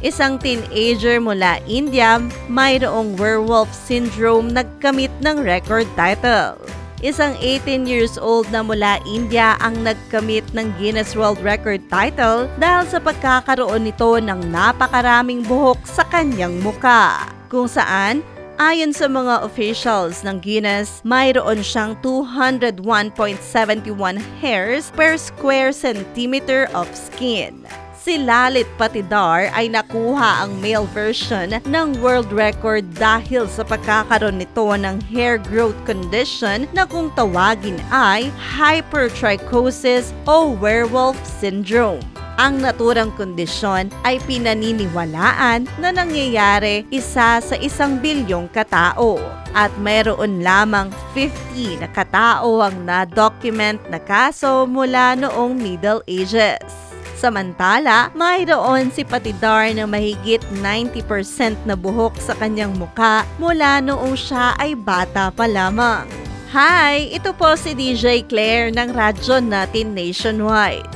Isang teenager mula India, mayroong werewolf syndrome nagkamit ng record title. Isang 18 years old na mula India ang nagkamit ng Guinness World Record title dahil sa pagkakaroon nito ng napakaraming buhok sa kanyang muka. Kung saan, ayon sa mga officials ng Guinness, mayroon siyang 201.71 hairs per square centimeter of skin. Si Lalit Patidar ay nakuha ang male version ng world record dahil sa pagkakaroon nito ng hair growth condition na kung tawagin ay hypertrichosis o werewolf syndrome. Ang naturang kondisyon ay pinaniniwalaan na nangyayari isa sa 1 bilyong katao at mayroon lamang 50 na katao ang na-document na kaso mula noong Middle Ages. Samantala, mayroon si Patidar na mahigit 90% na buhok sa kanyang muka mula noong siya ay bata pa lamang. Hi! Ito po si DJ Claire ng radyo natin nationwide.